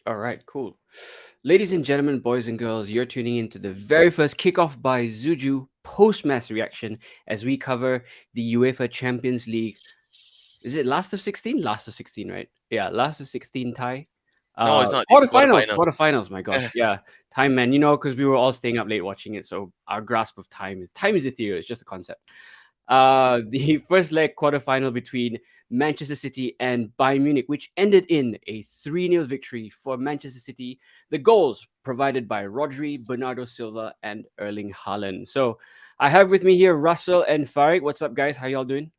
All right, cool. Ladies and gentlemen, boys and girls, you're tuning into the very first kickoff by Zuju post-match reaction as we cover the UEFA Champions League. Is it last of 16? Last of 16, right? Yeah, last of 16 tie. No, it's not. It's Quarterfinals, quarterfinal. quarterfinals, my gosh. Yeah, time, man. Because we were all staying up late watching it, so our grasp of time is ethereal. It's just a concept. The first leg quarterfinal between Manchester City and Bayern Munich, which ended in a 3-0 victory for Manchester City. The goals provided by Rodri, Bernardo Silva, and Erling Haaland. So I have with me here Russell and Farid. What's up, guys? How y'all doing?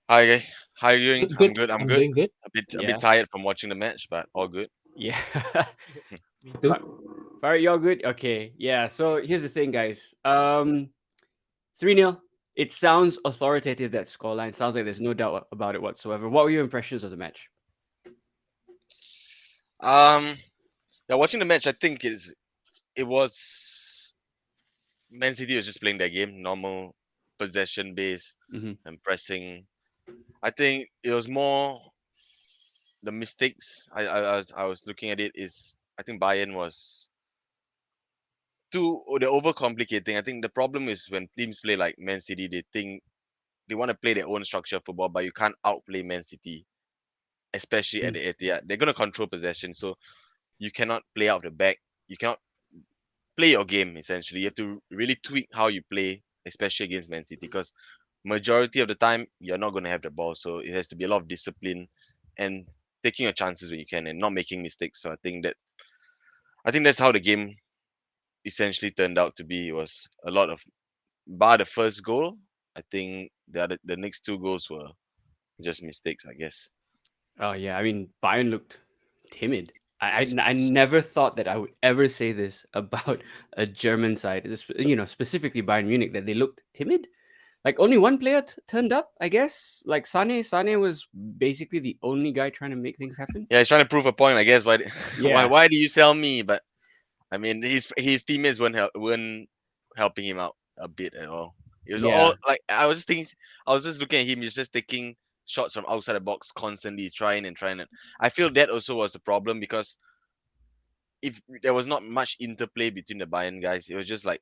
Hi, how are you doing? Good, I'm good. good. I'm I'm good. doing good. A bit Yeah, tired from watching the match, but all good. yeah. Me too. Fa- Farid, y'all good? Okay, yeah. So here's the thing, guys. 3-0. It sounds authoritative, that scoreline. Sounds like there's no doubt about it whatsoever. What were your impressions of the match? Um, yeah, watching the match, I think it was Man City was just playing their game, normal possession base Mm-hmm. and pressing. I think it was more the mistakes. I was looking at it is I think Bayern was too the overcomplicating. I think the problem is when teams play like Man City, they think they want to play their own structure of football, but you can't outplay Man City, especially at the Etihad. They're gonna control possession, so you cannot play out the back. You cannot play your game essentially. You have to really tweak how you play, especially against Man City, because majority of the time you're not gonna have the ball. So it has to be a lot of discipline and taking your chances when you can and not making mistakes. So I think that's how the game essentially turned out to be. It was a lot of bar the first goal. I think the next two goals were just mistakes, I guess. Oh yeah, I mean Bayern looked timid. I never thought that I would ever say this about a German side, specifically Bayern Munich, that they looked timid. Like only one player turned up, I guess. Like Sane. Sane was basically the only guy trying to make things happen. Yeah, he's trying to prove a point, I guess. Why why Yeah, why do you sell me? But I mean, his teammates weren't helping him out a bit at all. It was yeah, all like I was just looking at him. He's just taking shots from outside the box constantly, trying and trying. And I feel that also was a problem because if there was not much interplay between the Bayern guys, it was just like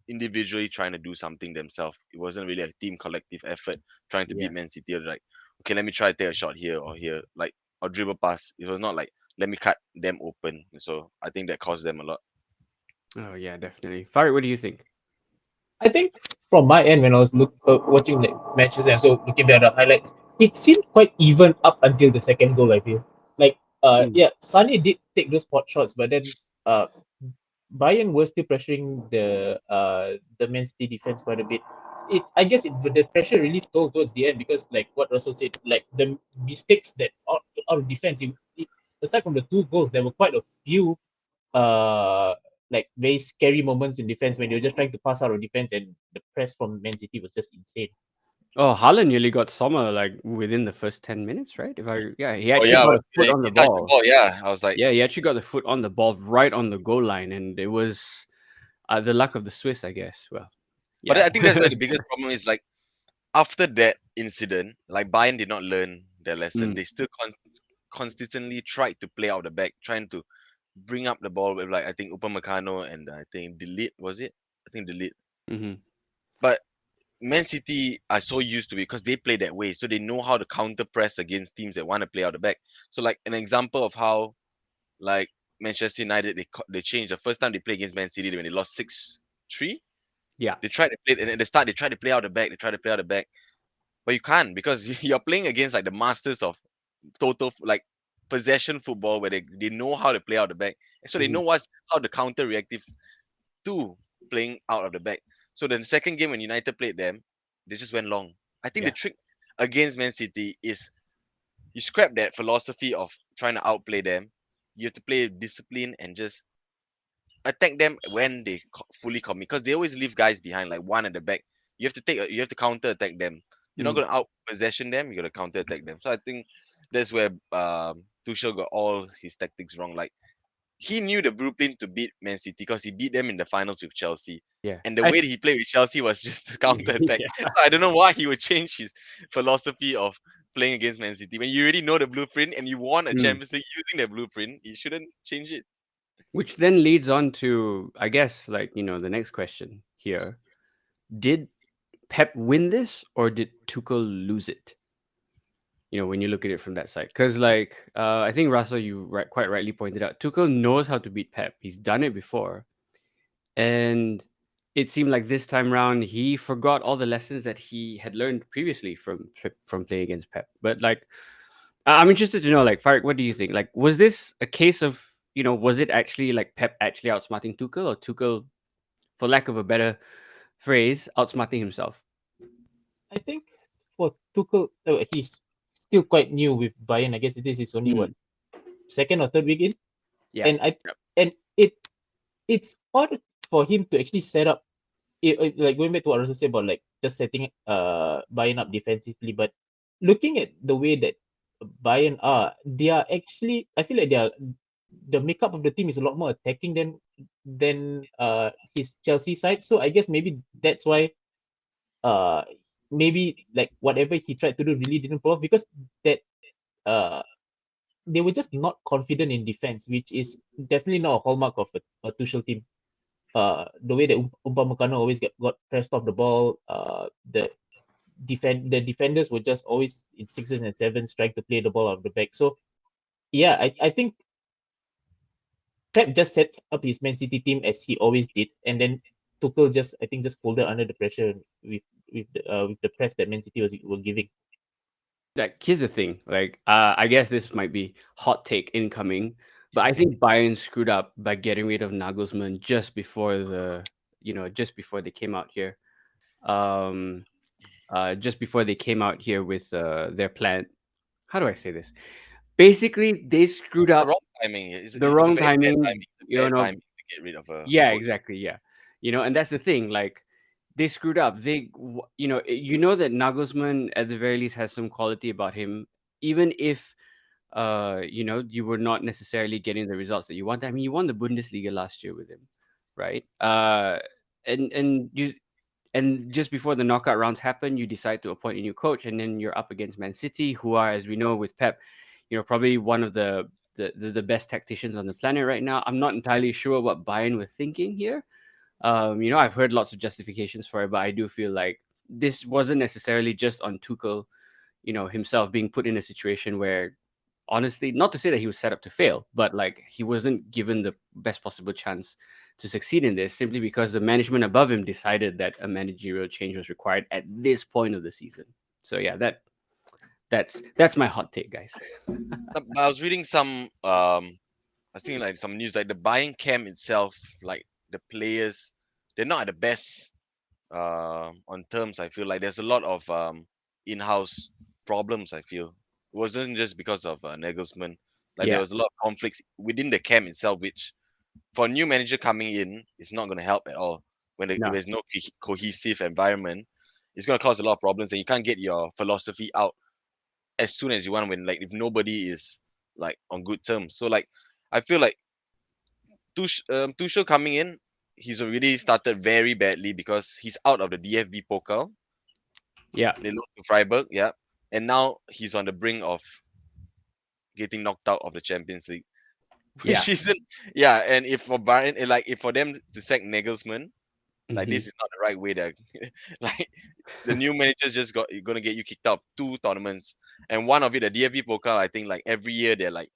individually trying to do something themselves. It wasn't really a team collective effort trying to yeah. beat Man City. It was like, okay, let me try to take a shot here or here, like or dribble pass. It was not like let me cut them open. So I think that cost them a lot. Oh yeah, definitely. Farid, what do you think? I think from my end, when I was watching the matches and so looking at the highlights, it seemed quite even up until the second goal. I feel like, Mm, yeah, Sunny did take those pot shots, but then uh, Bayern was still pressuring the Man City defense quite a bit. I guess the pressure really told towards the end because, like what Russell said, like the mistakes that out of defense, aside from the two goals, there were quite a few uh like very scary moments in defense when you're just trying to pass out of defense and the press from Man City was just insane. Oh, Haaland nearly got Sommer like within the first 10 minutes, right? Yeah, he Oh actually yeah, got but a foot on the he touched the ball. ball. Yeah, I was like, Yeah, he actually got the foot on the ball right on the goal line, and it was the luck of the Swiss, I guess. Well, but yeah. I think that's where the biggest problem is. Like after that incident, like Bayern did not learn their lesson. Mm, They still consistently tried to play out the back, trying to bring up the ball with like I think Upamecano and I think Delete was it? I think Delete. hmm. But Man City are so used to it because they play that way, so they know how to counter press against teams that want to play out the back. So like an example of how like Manchester United they changed the first time they played against Man City when they lost 6-3. Yeah. They tried to play and at the start they tried to play out the back, they tried to play out the back, but you can't because you're playing against like the masters of like possession football where they know how to play out the back, so they Mhm. know what's how to counter reactive to playing out of the back. So the second game when United played them, they just went long. I think the Yeah. trick against Man City is you scrap that philosophy of trying to outplay them. You have to play discipline and just attack them when they fully commit because they always leave guys behind, like one at the back. You have to counter attack them. You're not Mm. gonna out possession them. You're gonna counter attack them. So I think that's where Tuchel got all his tactics wrong. Like he knew the blueprint to beat Man City because he beat them in the finals with Chelsea. Yeah. And the way that he played with Chelsea was just to counter attack. Yeah. So I don't know why he would change his philosophy of playing against Man City when you already know the blueprint and you won a Mm. Champions League using that blueprint? You shouldn't change it. Which then leads on to, I guess, like, the next question here. Did Pep win this or did Tuchel lose it? When you look at it from that side. Because, like, I think, Russell, you quite rightly pointed out, Tuchel knows how to beat Pep. He's done it before. And it seemed like this time round, he forgot all the lessons that he had learned previously from playing against Pep. But, like, I'm interested to know, like, Farid, what do you think? Like, was this a case of, was it actually like Pep actually outsmarting Tuchel, or Tuchel, for lack of a better phrase, outsmarting himself? I think for Tuchel, he's still quite new with Bayern. I guess this is only what, second or third week in, Yeah. and Yep. it's odd for him to actually set up like going back to what Russell said about like just setting Bayern up defensively, but looking at the way that Bayern are, they are actually, I feel like the makeup of the team is a lot more attacking than his Chelsea side. So I guess maybe that's why uh maybe like whatever he tried to do really didn't pull off, because that uh they were just not confident in defense, which is definitely not a hallmark of a Tuchel team. The way that Upamecano always got pressed off the ball, the defenders were just always in sixes and sevens trying to play the ball out of the back. So yeah, I think Pep just set up his Man City team as he always did, and then Tuchel just, I think, just folded under the pressure with the press that Man City were giving. Like, here's the thing. Like, I guess this might be hot take incoming, but I think Bayern screwed up by getting rid of Nagelsmann just before they came out here. Just before they came out here with their plan. How do I say this? Basically, they screwed The up wrong timing. It's, the it's a wrong very bad timing. timing. It's a bad timing to get rid of a Yeah, coach. exactly. Yeah, and that's the thing. Like, they screwed up. That Nagelsmann at the very least has some quality about him, even if you were not necessarily getting the results that you want. I mean, you won the Bundesliga last year with him, right? And just before the knockout rounds happen, you decide to appoint a new coach, and then you're up against Man City, who are, as we know, with Pep, probably one of the best tacticians on the planet right now. I'm not entirely sure what Bayern were thinking here. I've heard lots of justifications for it, but I do feel like this wasn't necessarily just on Tuchel, himself being put in a situation where, honestly, not to say that he was set up to fail, but like he wasn't given the best possible chance to succeed in this, simply because the management above him decided that a managerial change was required at this point of the season. So yeah, that's my hot take, guys. I was reading some I think like some news like the buying camp itself, like the players, they're not at the best on terms. I feel like there's a lot of in-house problems. I feel it wasn't just because of Nagelsmann. Like there Yeah, was a lot of conflicts within the camp itself, which for a new manager coming in is not going to help at all. When no, there's no cohesive environment, it's going to cause a lot of problems, and you can't get your philosophy out as soon as you want, when like if nobody is like on good terms. So like I feel like Tuchel coming in, he's already started very badly because he's out of the DFB Pokal. yeah, They lost to Freiburg, yeah, and now he's on the brink of getting knocked out of the Champions League, yeah. which isn't, yeah. And if for Bayern, like if for them to sack Nagelsmann, like Mhm. this is not the right way. That like the new manager's just gonna get you kicked out of two tournaments, and one of it, the DFB Pokal. I think like every year they're like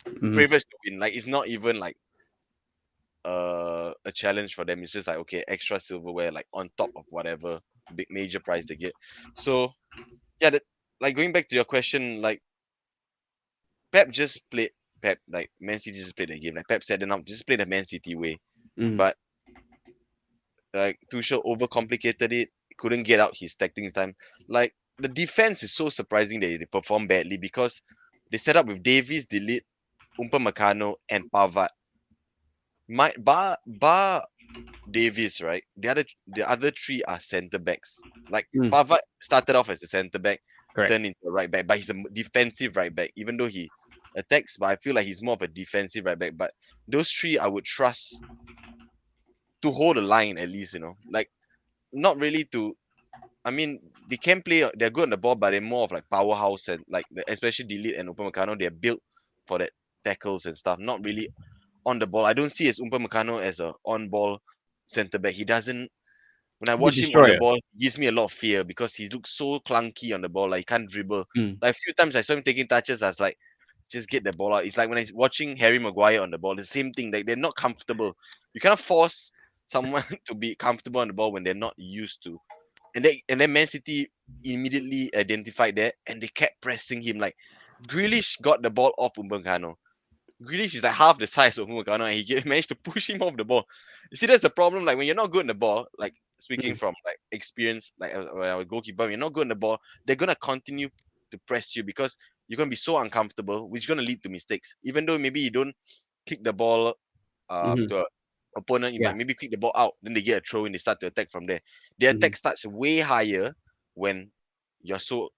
Mhm. favorites to win. Like it's not even like a challenge for them. It's just like okay, extra silverware like on top of whatever big major prize they get. So yeah, like going back to your question, like Pep just played Pep like Man City just played the game. Like Pep said enough, just play the Man City way. Mhm. But like Tuchel overcomplicated it, couldn't get out his tactics time. Like the defense is so surprising that they perform badly because they set up with Davies, Ligt, Upamecano, and Pavard. My bar Davies, right? The other three are centre backs. Like Mm. Pavard started off as a centre back, Correct. turned into a right back, but he's a defensive right back, even though he attacks, but I feel like he's more of a defensive right back. But those three I would trust to hold the line at least, like not really to, I mean, they can play. They're good on the ball, but they're more of like powerhouse and like especially Ligt and Upamecano. They're built for that tackles and stuff. Not really on the ball. I don't see as Upamecano as a on ball centre back. He doesn't. When I The watch him on the destroyer. ball, he gives me a lot of fear because he looks so clunky on the ball. Like he can't dribble. Mm. Like a few times I saw him taking touches. I was like, just get the ball out. It's like when I was watching Harry Maguire on the ball. The same thing. Like they're not comfortable. You cannot force someone to be comfortable on the ball when they're not used to. And then Man City immediately identified that and they kept pressing him. Like Grealish got the ball off Upamecano. Grealish is like half the size of Upamecano and he managed to push him off the ball. You see, that's the problem. Like when you're not good in the ball, like speaking Mm. from like experience, like a goalkeeper, when you're not good in the ball, they're gonna continue to press you because you're gonna be so uncomfortable, which is gonna lead to mistakes. Even though maybe you don't kick the ball Mhm. to a opponent, you Yeah. might maybe kick the ball out, then they get a throw and they start to attack from there. The Mhm. attack starts way higher when you're so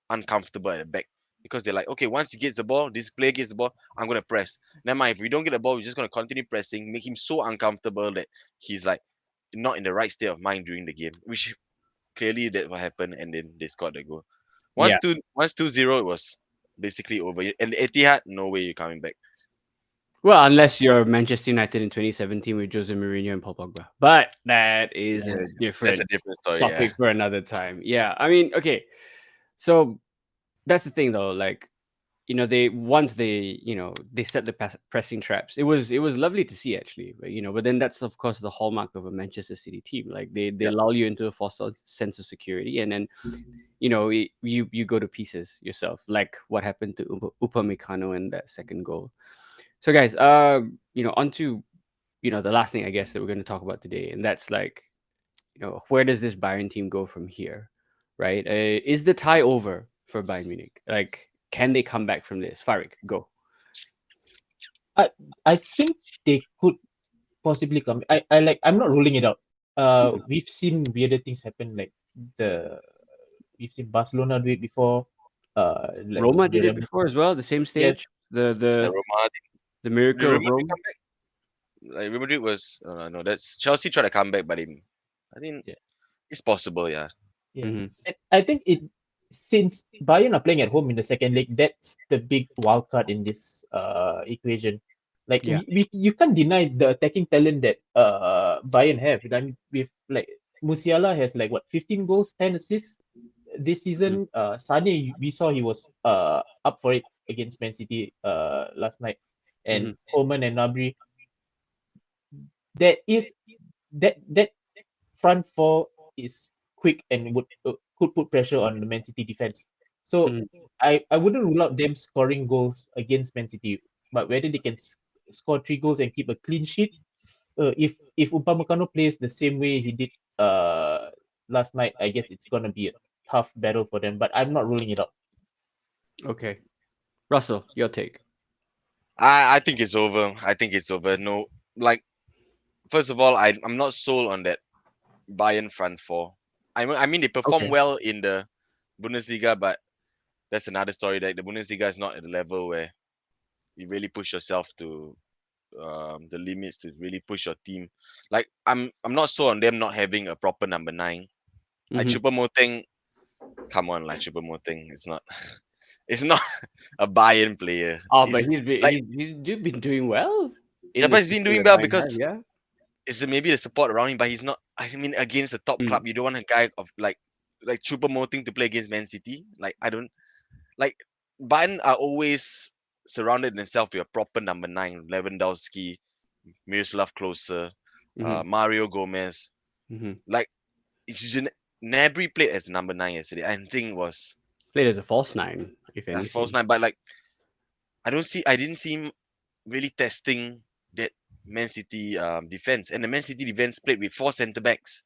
uncomfortable at the back. Because they're like, okay, once he gets the ball, this player gets the ball, I'm gonna press. Never mind, if we don't get the ball, we're just gonna continue pressing, make him so uncomfortable that he's like not in the right state of mind during the game. Which clearly that what happened, and then they scored the goal. Yeah. Once 2-0, it was basically over. And Etihad, no way you're coming back. Well, unless you're Manchester United in 2017 with Jose Mourinho and Paul Pogba, but that is a Yes, that's a different different story. Yeah, topic for another time. Yeah, I mean, okay, so that's the thing though. Like, they once they set the pressing traps. It was lovely to see actually, but then that's of course the hallmark of a Manchester City team. Like they yep. lull you into a false sense of security, and then you go to pieces yourself, like what happened to Upamecano in that second goal. So guys, on to the last thing I guess that we're going to talk about today, and that's like, where does this Bayern team go from here, right? Is the tie over for Bayern Munich? Like, can they come back from this? Farik, go. I I think they could possibly come. I'm not ruling it out. We've seen weirder things happen. Like the we've seen Barcelona do it before. Like Roma the did it before as well, the same yeah, stage. The The the Roma, the did miracle Real of Madrid Rome. come back? Like Real Madrid was no, that's Chelsea tried to come back, but I think yeah, it's possible. Yeah, yeah. Hmm. And I think it since Bayern are playing at home in the second leg, that's the big wild card in this equation. Like Yeah. we you can't deny the attacking talent that Bayern have. I mean, with like Musiala has like what 15 goals, 10 assists this Mhm. season. Sane, we saw he was up for it against Man City last night, and Mhm. Coman and Nabri. There is that front four is quick and would could put pressure on the Man City defense. So Mhm. I wouldn't rule out them scoring goals against Man City, but whether they can score 3 goals and keep a clean sheet, if Upamecano plays the same way he did last night, I guess it's gonna be a tough battle for them. But I'm not ruling it out. Okay, Russell, your take. I think it's over. I think it's over. No, like first of all, I'm not sold on that Bayern front four. I mean they perform Okay. well in the Bundesliga, but that's another story. That the Bundesliga is not at the level where you really push yourself to the limits to really push your team. Like I'm not sold on them not having a proper number 9. Like Hmm. Choupo-Moting, come on, like Choupo-Moting, it's not it's not a Bayern player. Oh, but It's he's been like been doing well yeah, in the but he's been system doing that well Bayern have. because Yeah. it's maybe the support around him, but he's not. I mean, against the top Mm. club, you don't want a guy of like Choupo-Moting to play against Man City. Like I don't like Bayern are always surrounded themselves with a proper number 9, Lewandowski, Miroslav Klose, Hmm. Mario Gomez. Hmm. Like Nabry played as number 9 yesterday. I think was Played as a false nine, if a false anything. 9, but like I didn't see him really testing that Man City defense, and the Man City defense played with 4 centre backs.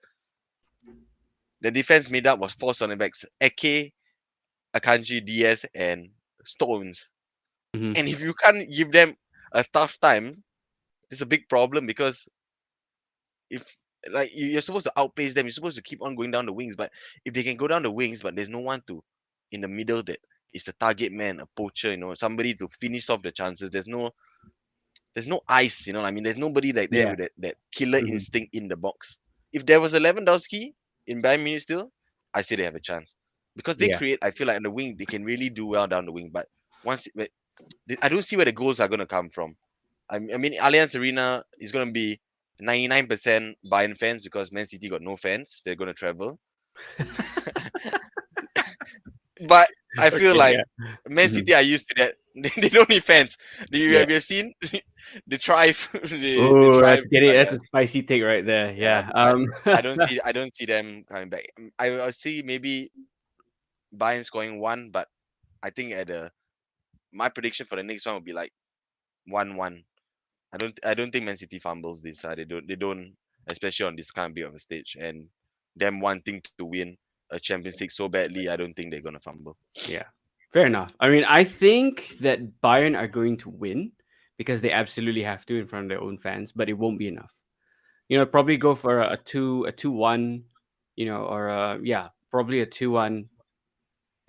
The defense made up was 4 centre backs: Eke, Akanji, Diaz, and Stones. Hmm. And if you can't give them a tough time, it's a big problem because if like you're supposed to outpace them, you're supposed to keep on going down the wings. But if they can go down the wings, but there's no one to in the middle that is a target man, a poacher, somebody to finish off the chances. There's no ice, I mean, there's nobody like that Yeah. with that killer Hmm. instinct in the box. If there was a Lewandowski in Bayern Munich still, I say they have a chance because they Yeah. create. I feel like in the wing they can really do well down the wing, but I don't see where the goals are gonna come from. I mean, Allianz Arena is gonna be 99% Bayern fans because Man City got no fans. They're gonna travel, but I feel Okay. like Yeah. Man Mhm. City are used to that. They don't need fans. Yeah. Have you seen the tribe? The Oh, tribe. that's getting that's a spicy take right there. Yeah, Yeah. but I don't see them coming back. I see maybe Bayern scoring one, but I think my prediction for the next one will be like 1-1. I don't think Man City fumbles this. They don't, especially on this kind of big of a stage, and them wanting to win a Champions League so badly. I don't think they're gonna fumble. Yeah. Fair enough. I mean, I think that Bayern are going to win because they absolutely have to in front of their own fans, but it won't be enough. Probably go for a 2-1, or yeah, probably a 2-1.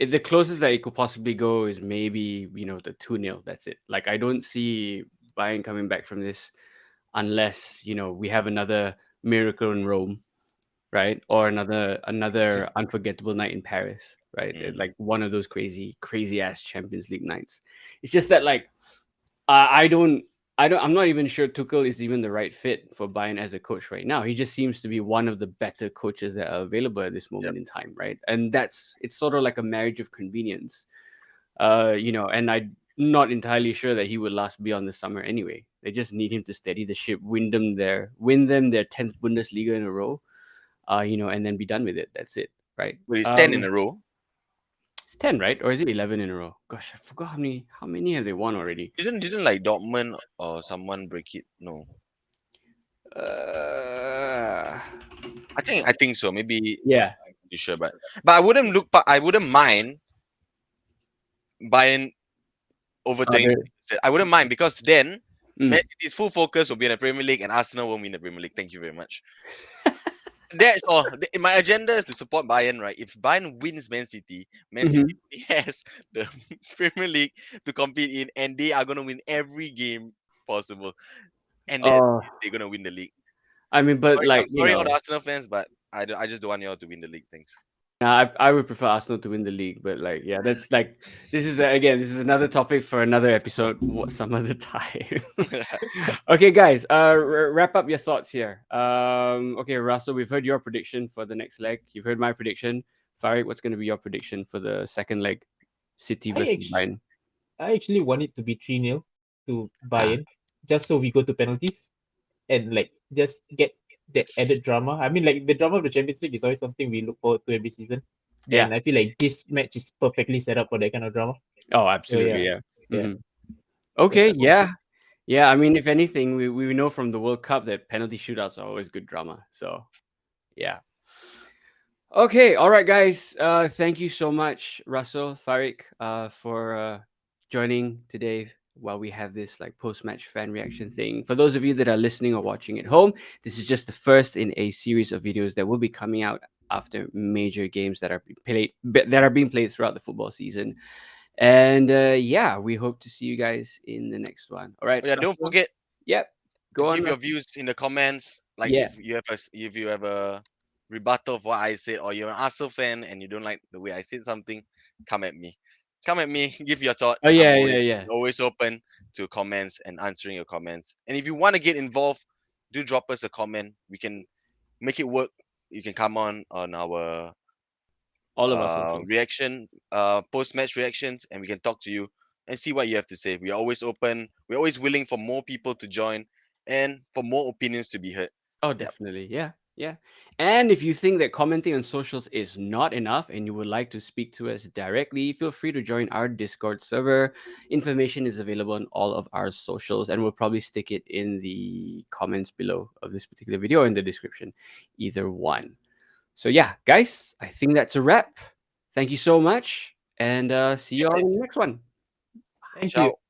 The closest that it could possibly go is maybe, the 2-0. That's it. Like, I don't see Bayern coming back from this unless, we have another miracle in Rome, right? Or another unforgettable night in Paris, right? Mm. Like one of those crazy, crazy ass Champions League nights. It's just that, like, I don't. I'm not even sure Tuchel is even the right fit for Bayern as a coach right now. He just seems to be one of the better coaches that are available at this Yep. moment in time, right? And it's sort of like a marriage of convenience. And I'm not entirely sure that he would last beyond the summer anyway. They just need him to steady the ship, win them their 10th Bundesliga in a row, and then be done with it. That's it, right? But it's 10 in a row. It's 10, right? Or is it 11 in a row? Gosh, I forgot how many have they won already. Didn't like Dortmund or someone break it? No, Uh, I think so. Maybe yeah. I'm not too sure, but I wouldn't mind buying overturning. Other. I wouldn't mind because then Man Mm. City's full focus will be in the Premier League and Arsenal won't win the Premier League. Thank you very much. That's all. My agenda is to support Bayern, right? If Bayern wins Man City Mhm. has the Premier League to compete in, and they are gonna win every game possible, and Oh, they're gonna win the league. I mean, but Sorry, I'm like, sorry, all the Arsenal fans, but I just don't want y'all to win the league. Thanks. I would prefer Arsenal to win the league, but like, yeah, that's like, this is another topic for another episode some other time. Okay, guys, wrap up your thoughts here. Okay, Russell, we've heard your prediction for the next leg. You've heard my prediction. Farid, what's going to be your prediction for the second leg, City I versus actually, Bayern? I actually want it to be 3-0 to Ah, Bayern, just so we go to penalties and like just get that added drama. I mean, like the drama of the Champions League is always something we look forward to every season, yeah. and I feel like this match is perfectly set up for that kind of drama. Oh, So absolutely, yeah, yeah. yeah, Hmm. yeah. Okay, yeah. Yeah, I mean, if anything, we know from the World Cup that penalty shootouts are always good drama. So, yeah. Okay, all right, guys. Thank you so much, Russell, Farik, for joining today while we have this like post-match fan reaction thing. For those of you that are listening or watching at home, this is just the first in a series of videos that will be coming out after major games that are being played throughout the football season. And yeah, we hope to see you guys in the next one. All right, Oh yeah, don't Russell? forget Yep. to Go on, give your Russell. views in the comments. Like Yeah. if you have a rebuttal of what I said, or you're an Arsenal fan and you don't like the way I said something, come at me. Come at me. Give your Oh thoughts. I'm yeah, yeah, always yeah. always open to comments and answering your comments. And if you want to get involved, do drop us a comment. We can make it work. You can come on our All of our socials. reaction, post match reactions, and we can talk to you and see what you have to say. We're always open. We're always willing for more people to join and for more opinions to be heard. Oh, Yep. definitely. Yeah. Yeah. And if you think that commenting on socials is not enough and you would like to speak to us directly, feel free to join our Discord server. Information is available on all of our socials, and we'll probably stick it in the comments below of this particular video or in the description, either one. So, yeah, guys, I think that's a wrap. Thank you so much, and see you all in the next one. Thank you. Ciao.